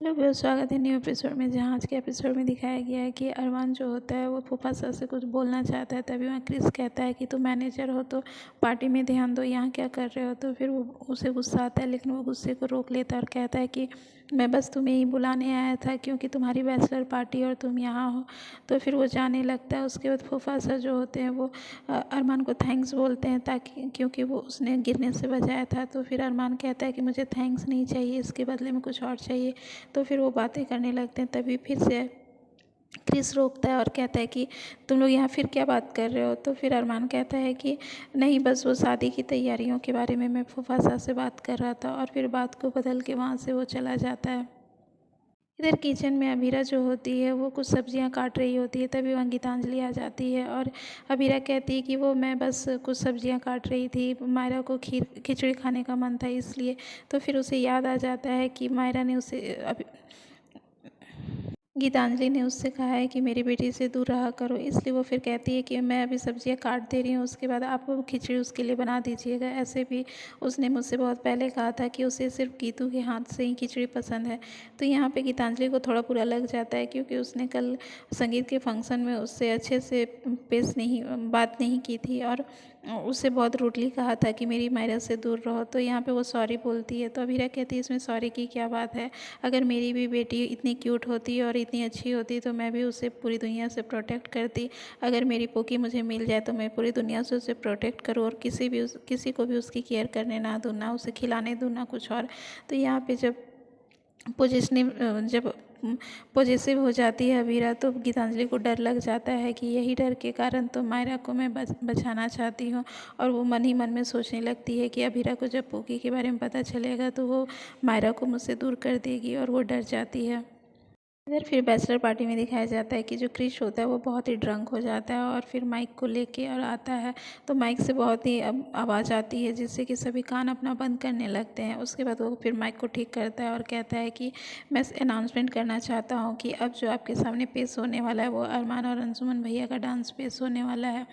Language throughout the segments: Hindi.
हेलो बहुत स्वागत है न्यू एपिसोड में। जहाँ आज के एपिसोड में दिखाया गया है कि अरमान जो होता है वो फूफा सर से कुछ बोलना चाहता है। तभी वहाँ क्रिस कहता है कि तुम मैनेजर हो तो पार्टी में ध्यान दो, यहाँ क्या कर रहे हो। तो फिर वो उसे गुस्सा आता है, लेकिन वो गुस्से को रोक लेता है और कहता है कि मैं बस तुम्हें ही बुलाने आया था क्योंकि तुम्हारी बैचलर पार्टी और तुम यहाँ हो। तो फिर वो जाने लगता है। उसके बाद फूफा सर जो होते हैं वो अरमान को थैंक्स बोलते हैं, ताकि क्योंकि वो उसने गिरने से बचाया था। तो फिर अरमान कहता है कि मुझे थैंक्स नहीं चाहिए, इसके बदले में कुछ और चाहिए। तो फिर वो बातें करने लगते हैं। तभी फिर से क्रिस रोकता है और कहता है कि तुम लोग यहाँ फिर क्या बात कर रहे हो। तो फिर अरमान कहता है कि नहीं, बस वो शादी की तैयारियों के बारे में मैं फूफा साहब से बात कर रहा था। और फिर बात को बदल के वहाँ से वो चला जाता है। इधर किचन में अभीरा जो होती है वो कुछ सब्जियां काट रही होती है। तभी वहाँ गीतांजलि आ जाती है और अभीरा कहती है कि वो मैं बस कुछ सब्जियां काट रही थी, मायरा को खिचड़ी खाने का मन था इसलिए। तो फिर उसे याद आ जाता है कि मायरा ने उसे गीतांजलि ने उससे कहा है कि मेरी बेटी से दूर रहा करो। इसलिए वो फिर कहती है कि मैं अभी सब्जियां काट दे रही हूँ, उसके बाद आप वो खिचड़ी उसके लिए बना दीजिएगा। ऐसे भी उसने मुझसे बहुत पहले कहा था कि उसे सिर्फ गीतू के हाथ से ही खिचड़ी पसंद है। तो यहाँ पे गीतांजलि को थोड़ा बुरा लग जाता है, क्योंकि उसने कल संगीत के फंक्शन में उससे अच्छे से बात नहीं की थी और उससे बहुत रूडली कहा था कि मेरी मायरा से दूर रहो। तो यहाँ पे वो सॉरी बोलती है। तो अभीरा कहती है इसमें सॉरी की क्या बात है, अगर मेरी भी बेटी इतनी क्यूट होती और इतनी अच्छी होती तो मैं भी उसे पूरी दुनिया से प्रोटेक्ट करती। अगर मेरी पोकी मुझे मिल जाए तो मैं पूरी दुनिया से उसे प्रोटेक्ट करूँ और किसी को भी उसकी केयर करने ना दूँ, ना उसे खिलाने दूँ, ना कुछ और। तो यहाँ पे जब पॉजिटिव हो जाती है अभीरा, तो गीतांजलि को डर लग जाता है कि यही डर के कारण तो मायरा को मैं बचाना चाहती हूँ। और वो मन ही मन में सोचने लगती है कि अभीरा को जब पोकी के बारे में पता चलेगा तो वो मायरा को मुझसे दूर कर देगी, और वो डर जाती है। इधर फिर बैचलर पार्टी में दिखाया जाता है कि जो क्रिश होता है वो बहुत ही ड्रंक हो जाता है और फिर माइक को लेके और आता है। तो माइक से बहुत ही आवाज़ आती है, जिससे कि सभी कान अपना बंद करने लगते हैं। उसके बाद वो फिर माइक को ठीक करता है और कहता है कि मैं अनाउंसमेंट करना चाहता हूँ कि अब जो आपके सामने पेश होने वाला है वो अरमान और अंशुमन भैया का डांस पेश होने वाला है।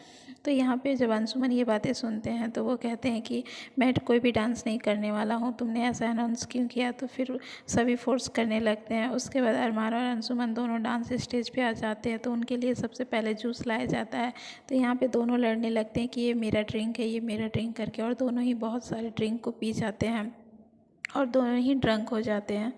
तो यहाँ पे जब अंशुमन ये बातें सुनते हैं तो वो कहते हैं कि मैं कोई भी डांस नहीं करने वाला हूँ, तुमने ऐसा अनाउंस क्यों किया। तो फिर सभी फोर्स करने लगते हैं। उसके बाद अरमान और अंशुमन दोनों डांस स्टेज पे आ जाते हैं। तो उनके लिए सबसे पहले जूस लाया जाता है। तो यहाँ पे दोनों लड़ने लगते हैं कि ये मेरा ड्रिंक है, ये मेरा ड्रिंक करके, और दोनों ही बहुत सारे ड्रिंक को पी जाते हैं और दोनों ही ड्रंक हो जाते हैं।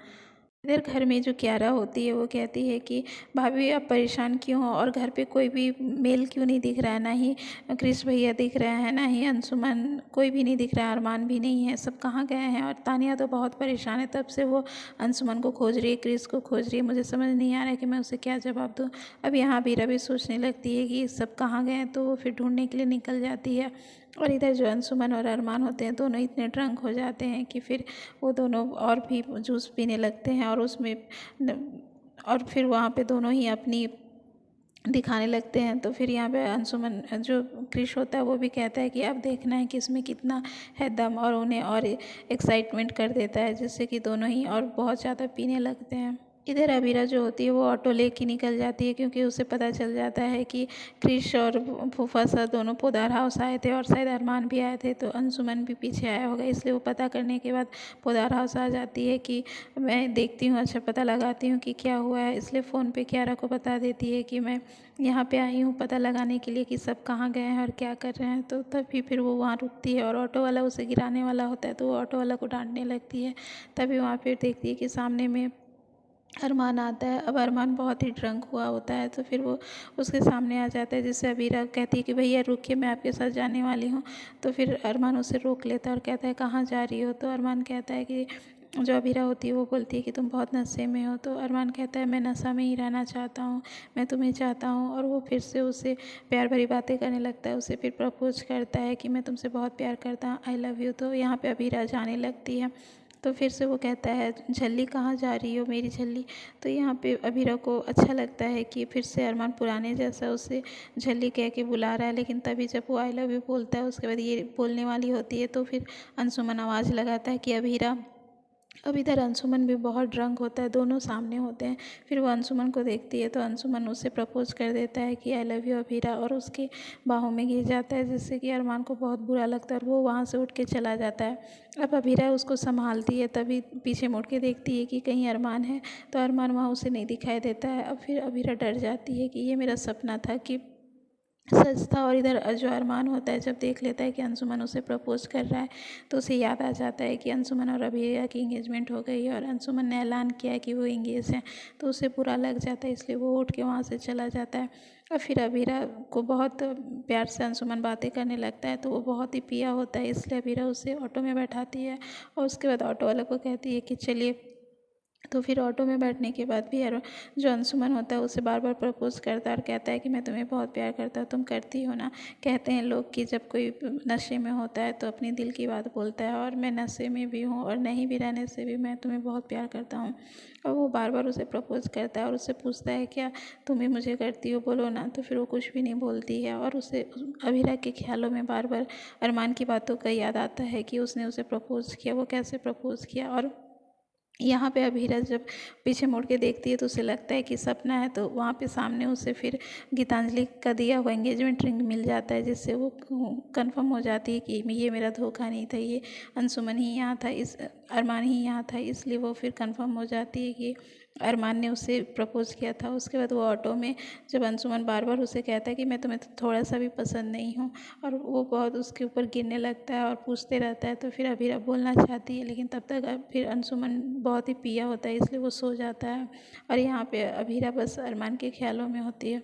इधर घर में जो क्यारा होती है वो कहती है कि भाभी आप परेशान क्यों हो, और घर पे कोई भी मेल क्यों नहीं दिख रहा है, ना ही क्रिश भैया दिख रहे हैं, ना ही अंशुमन, कोई भी नहीं दिख रहा है, अरमान भी नहीं है, सब कहाँ गए हैं। और तानिया तो बहुत परेशान है, तब से वो अंशुमन को खोज रही है, क्रिश को खोज रही है। मुझे समझ नहीं आ रहा है कि मैं उसे क्या जवाब दूँ। अब यहाँ बीरा भी सोचने लगती है कि सब कहाँ गए हैं, तो वो फिर ढूंढने के लिए निकल जाती है। और इधर जो अंशुमन और अरमान होते हैं दोनों इतने ड्रंक हो जाते हैं कि फिर वो दोनों और भी जूस पीने लगते हैं और और फिर वहाँ पे दोनों ही अपनी दिखाने लगते हैं। तो फिर यहाँ पे अंशुमन जो क्रिश होता है वो भी कहता है कि अब देखना है कि इसमें कितना है दम, और उन्हें और एक्साइटमेंट कर देता है, जिससे कि दोनों ही और बहुत ज़्यादा पीने लगते हैं। इधर अबीरा जो होती है वो ऑटो लेके निकल जाती है, क्योंकि उसे पता चल जाता है कि क्रिश और फूफा सर दोनों पोदार हाउस आए थे और शायद अरमान भी आए थे, तो अंशुमन भी पीछे आया होगा। इसलिए वो पता करने के बाद पोदार हाउस आ जाती है कि मैं देखती हूँ, अच्छा पता लगाती हूँ कि क्या हुआ है। इसलिए फ़ोन पे कियारा को बता देती है कि मैं यहाँ पे आई हूँ पता लगाने के लिए कि सब कहाँ गए हैं और क्या कर रहे हैं। तो तभी फिर वो वहाँ रुकती है और ऑटो वाला उसे गिराने वाला होता है, तो वो ऑटो वाला को डांटने लगती है। तभी वहाँ फिर देखती है कि सामने में अरमान आता है। अब अरमान बहुत ही ड्रंक हुआ होता है, तो फिर वो उसके सामने आ जाता है, जिससे अबीरा कहती है कि भैया रुकिए, मैं आपके साथ जाने वाली हूँ। तो फिर अरमान उसे रोक लेता है और कहता है कहाँ जा रही हो। तो अरमान कहता है कि जो अबीरा होती है वो बोलती है कि तुम बहुत नशे में हो। तो अरमान कहता है मैं नशा में ही रहना चाहता हूँ, मैं तुम्हें चाहता हूँ। और वो फिर से उससे प्यार भरी बातें करने लगता है, उसे फिर प्रपोज करता है कि मैं तुमसे बहुत प्यार करता हूँ, आई लव यू। तो यहाँ पे अबीरा जाने लगती है। तो फिर से वो कहता है झल्ली कहाँ जा रही हो मेरी झल्ली। तो यहाँ पे अबीरा को अच्छा लगता है कि फिर से अरमान पुराने जैसा उसे झल्ली कह के बुला रहा है। लेकिन तभी जब वो आई लव यू बोलता है, उसके बाद ये बोलने वाली होती है, तो फिर अंशुमन आवाज़ लगाता है कि अबीरा अब इधर अंशुमन भी बहुत ड्रंक होता है, दोनों सामने होते हैं। फिर वो अंशुमन को देखती है तो अंशुमन उससे प्रपोज़ कर देता है कि आई लव यू अभीरा, और उसके बाहों में गिर जाता है, जिससे कि अरमान को बहुत बुरा लगता है और वो वहाँ से उठ के चला जाता है। अब अभीरा उसको संभालती है, तभी पीछे मुड़ के देखती है कि कहीं अरमान है, तो अरमान वहाँ उसे नहीं दिखाई देता है। अब फिर अभीरा डर जाती है कि ये मेरा सपना था कि सच था। और इधर जो अरमान होता है, जब देख लेता है कि अंशुमन उसे प्रपोज़ कर रहा है, तो उसे याद आ जाता है कि अंशुमन और अभीरा की इंगेजमेंट हो गई है और अंशुमन ने ऐलान किया है कि वो इंगेज हैं। तो उसे बुरा लग जाता है, इसलिए वो उठ के वहाँ से चला जाता है। और फिर अभीरा को बहुत प्यार से अंशुमन बातें करने लगता है, तो वो बहुत ही पिया होता है, इसलिए अभीरा उसे ऑटो में बैठाती है और उसके बाद ऑटो वाले को कहती है कि चलिए। तो फिर ऑटो में बैठने के बाद भी जो अंशुमन होता है उसे बार बार प्रपोज़ करता है और कहता है कि मैं तुम्हें बहुत प्यार करता हूँ, तुम करती हो ना। कहते हैं लोग कि जब कोई नशे में होता है तो अपनी दिल की बात बोलता है, और मैं नशे में भी हूँ और नहीं भी रहने से भी मैं तुम्हें बहुत प्यार करता हूँ। और वो बार बार उसे प्रपोज़ करता है और उससे पूछता है क्या तुम भी मुझे करती हो, बोलो ना। तो फिर वो कुछ भी नहीं बोलती है और उसे अभीरा के ख्यालों में बार बार अरमान की बातों का याद आता है कि उसने उसे प्रपोज़ किया, वो कैसे प्रपोज़ किया। और यहाँ पे अभीरा जब पीछे मुड़ के देखती है तो उसे लगता है कि सपना है, तो वहाँ पे सामने उसे फिर गीतांजलि का दिया हुआ एंगेजमेंट रिंग मिल जाता है, जिससे वो कंफर्म हो जाती है कि ये मेरा धोखा नहीं था, ये अंशुमन ही यहाँ था, इस अरमान ही यहाँ था। इसलिए वो फिर कंफर्म हो जाती है कि अरमान ने उसे प्रपोज़ किया था। उसके बाद वो ऑटो में जब अंशुमन बार बार उसे कहता है कि मैं तुम्हें थोड़ा सा भी पसंद नहीं हूँ, और वो बहुत उसके ऊपर गिरने लगता है और पूछते रहता है, तो फिर अभीरा बोलना चाहती है, लेकिन तब तक फिर अंशुमन बहुत ही पिया होता है, इसलिए वो सो जाता है। और यहाँ पे अभीरा बस अरमान के ख्यालों में होती है।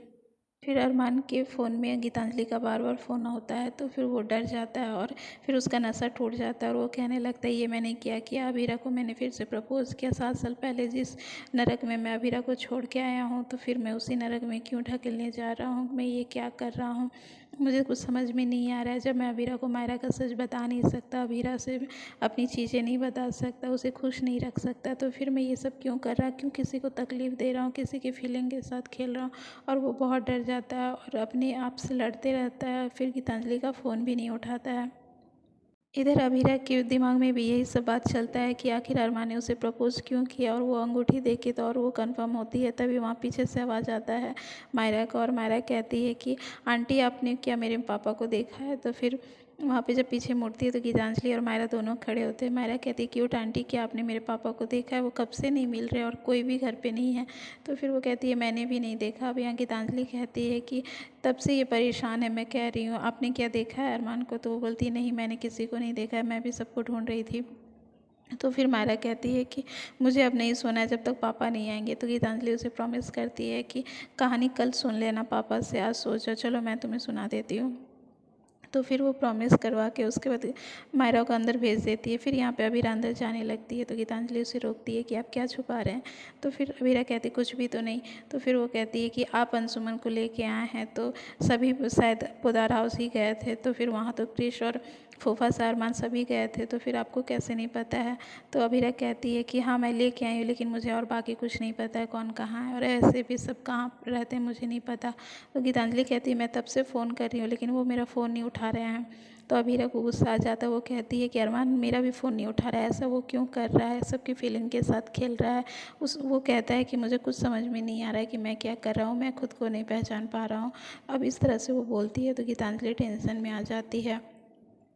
फिर अरमान के फ़ोन में गीतांजलि का बार बार फ़ोन होता है, तो फिर वो डर जाता है और फिर उसका नशा टूट जाता है और वो कहने लगता है ये मैंने क्या किया, अभीरा को मैंने फिर से प्रपोज़ किया 7 साल पहले जिस नरक में मैं अभीरा को छोड़ के आया हूँ, तो फिर मैं उसी नरक में क्यों ढकेलने जा रहा हूँ, मैं ये क्या कर रहा हूँ, मुझे कुछ समझ में नहीं आ रहा है। जब मैं अभीरा को मायरा का सच बता नहीं सकता, अभीरा से अपनी चीज़ें नहीं बता सकता, उसे खुश नहीं रख सकता, तो फिर मैं ये सब क्यों कर रहा, क्यों किसी को तकलीफ़ दे रहा हूँ, किसी की फीलिंग के साथ खेल रहा हूँ। और वो बहुत डर जाता है और अपने आप से लड़ते रहता है। फिर गीतांजलि का फ़ोन भी नहीं उठाता है। इधर अभीरा के दिमाग में भी यही सब बात चलता है कि आखिर अरमान ने उसे प्रपोज़ क्यों किया, और वो अंगूठी देखे तो और वो कंफर्म होती है। तभी वहाँ पीछे से आवाज़ आता है मायरा का, और मायरा कहती है कि आंटी आपने क्या मेरे पापा को देखा है। तो फिर वहाँ पे जब पीछे मुड़ती है तो गीतांजलि और मायरा दोनों खड़े होते हैं। मायरा कहती है क्यूट आंटी क्या आपने मेरे पापा को देखा है, वो कब से नहीं मिल रहे और कोई भी घर पे नहीं है। तो फिर वो कहती है मैंने भी नहीं देखा। अब यहाँ गीतांजलि कहती है कि तब से ये परेशान है, मैं कह रही हूँ आपने क्या देखा है अरमान को। तो वो बोलती है नहीं मैंने किसी को नहीं देखा है, मैं भी सबको ढूंढ रही थी। तो फिर मायरा कहती है कि मुझे अब नहीं सोना है जब तक पापा नहीं आएंगे। तो गीतांजलि उसे प्रॉमिस करती है कि कहानी कल सुन लेना पापा से, आज सो जाओ, चलो मैं तुम्हें सुना देती हूँ। तो फिर वो प्रॉमिस करवा के उसके बाद मायरा को अंदर भेज देती है। फिर यहाँ पे अभीरा अंदर जाने लगती है तो गीतांजलि उसे रोकती है कि आप क्या छुपा रहे हैं। तो फिर अभीरा कहती कुछ भी तो नहीं। तो फिर वो कहती है कि आप अंशुमन को लेके आए हैं, तो सभी शायद पोदार हाउस ही गए थे, तो फिर वहाँ तो क्रिश और फूफा सारमान सभी गए थे, तो फिर आपको कैसे नहीं पता है। तो अभीरा कहती है कि हाँ मैं लेके आई हूँ, लेकिन मुझे और बाकी कुछ नहीं पता है कौन कहाँ है, और ऐसे भी सब कहाँ रहते हैं मुझे नहीं पता। तो गीतांजलि कहती है मैं तब से फ़ोन कर रही हूँ लेकिन वो मेरा फ़ोन नहीं उठा रहे हैं। तो अभीरा को गुस्सा आ जाता है, वो कहती है कि अरमान मेरा भी फ़ोन नहीं उठा रहा है, ऐसा वो क्यों कर रहा है, सबकी फीलिंग के साथ खेल रहा है। वो कहता है कि मुझे कुछ समझ में नहीं आ रहा है कि मैं क्या कर रहा हूँ, मैं खुद को नहीं पहचान पा रहा हूँ। अब इस तरह से वो बोलती है तो गीतांजलि टेंशन में आ जाती है,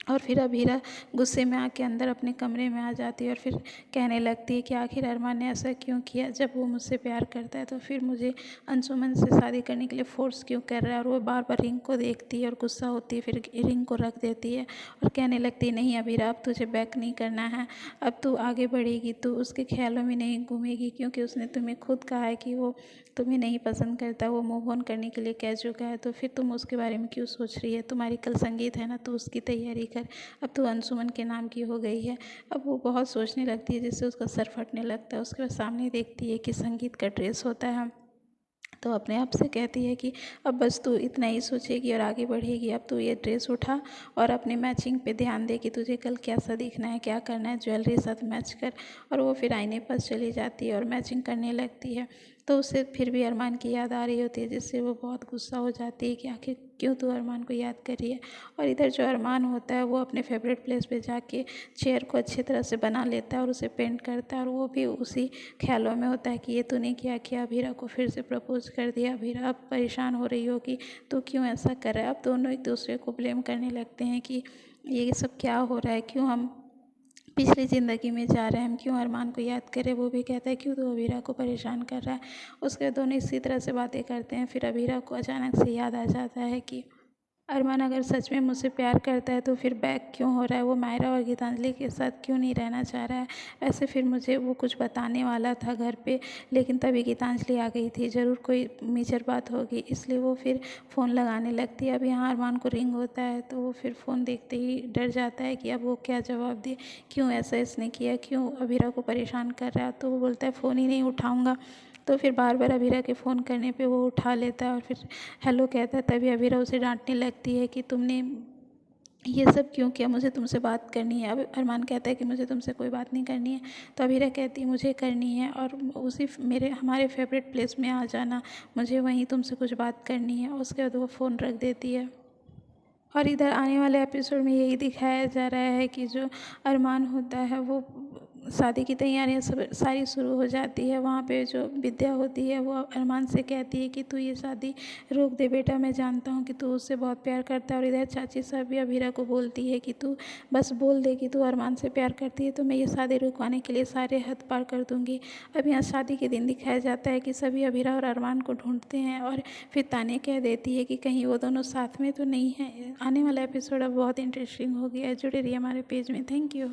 और फिर अभीरा गुस्से में आके अंदर अपने कमरे में आ जाती है और फिर कहने लगती है कि आखिर अरमान ने ऐसा क्यों किया, जब वो मुझसे प्यार करता है तो फिर मुझे अंशुमन से शादी करने के लिए फ़ोर्स क्यों कर रहा है। और वो बार बार रिंग को देखती है और गुस्सा होती है, फिर रिंग को रख देती है और कहने लगती है नहीं अभीरा अब तुझे बैक नहीं करना है, अब तू आगे बढ़ेगी, तू उसके ख्यालों में नहीं घूमेगी, क्योंकि उसने तुम्हें खुद कहा है कि वो तुम्हें नहीं पसंद करता, वो मूव ऑन करने के लिए कह चुका है, तो फिर तुम उसके बारे में क्यों सोच रही है। तुम्हारी कल संगीत है ना, तो उसकी तैयारी कर, अब तो अंशुमन के नाम की हो गई है। अब वो बहुत सोचने लगती है जिससे उसका सर फटने लगता है। उसके बाद सामने देखती है कि संगीत का ड्रेस होता है, तो अपने आप से कहती है कि अब बस तू इतना ही सोचेगी और आगे बढ़ेगी, अब तू ये ड्रेस उठा और अपने मैचिंग पे ध्यान दे कि तुझे कल कैसा दिखना है, क्या करना है, ज्वेलरी साथ मैच कर। और वो फिर आईने पास चली जाती है और मैचिंग करने लगती है। तो उसे फिर भी अरमान की याद आ रही होती है, जिससे वो बहुत गुस्सा हो जाती है कि आखिर क्यों तू अरमान को याद कर रही है। और इधर जो अरमान होता है वो अपने फेवरेट प्लेस पे जाके चेयर को अच्छी तरह से बना लेता है और उसे पेंट करता है, और वो भी उसी ख्यालों में होता है कि ये तूने क्या किया, अभीरा को फिर से प्रपोज कर दिया, अभीरा अब परेशान हो रही होगी, तू क्यों ऐसा कर रहा है। अब दोनों एक दूसरे को ब्लेम करने लगते हैं कि ये सब क्या हो रहा है, क्यों हम पिछली ज़िंदगी में जा रहे हैं, हम क्यों अरमान को याद करें। वो भी कहता है क्यों तू अभीरा को परेशान कर रहा है। उसके बाद दोनों इसी तरह से बातें करते हैं। फिर अभीरा को अचानक से याद आ जाता है कि अरमान अगर सच में मुझसे प्यार करता है तो फिर बैक क्यों हो रहा है, वो मायरा और गीतांजलि के साथ क्यों नहीं रहना चाह रहा है। ऐसे फिर मुझे वो कुछ बताने वाला था घर पे, लेकिन तभी गीतांजलि आ गई थी, ज़रूर कोई मेजर बात होगी, इसलिए वो फिर फ़ोन लगाने लगती है। अब यहाँ अरमान को रिंग होता है तो वो फिर फ़ोन देखते ही डर जाता है कि अब वो क्या जवाब दे, क्यों ऐसा इसने किया, क्यों अभीरा को परेशान कर रहा है। तो वो बोलता है फ़ोन ही नहीं उठाऊँगा। तो फिर बार बार अभीरा के फ़ोन करने पे वो उठा लेता है और फिर हेलो कहता है। तभी अभीरा उसे डांटने लगती है कि तुमने ये सब क्यों किया, मुझे तुमसे बात करनी है। अब अरमान कहता है कि मुझे तुमसे कोई बात नहीं करनी है। तो अभीरा कहती है मुझे करनी है, और उसी मेरे हमारे फेवरेट प्लेस में आ जाना, मुझे वहीं तुमसे कुछ बात करनी है। उसके बाद वो फ़ोन रख देती है। और इधर आने वाले एपिसोड में यही दिखाया जा रहा है कि जो अरमान होता है वो शादी की तैयारियां सब सारी शुरू हो जाती है। वहाँ पे जो विद्या होती है वो अरमान से कहती है कि तू ये शादी रोक दे बेटा, मैं जानता हूँ कि तू उससे बहुत प्यार करता है। और इधर चाची साहब भी अभीरा को बोलती है कि तू बस बोल दे कि तू अरमान से प्यार करती है तो मैं ये शादी रुकवाने के लिए सारे हद पार कर दूँगी। अब यहाँ शादी के दिन दिखाया जाता है कि सभी अभीरा और अरमान को ढूंढते हैं, और फिर ताने कह देती है कि कहीं वो दोनों साथ में तो नहीं है। आने वाला एपिसोड अब बहुत इंटरेस्टिंग हो गया है। जुड़े रहिए हमारे पेज में। Thank you.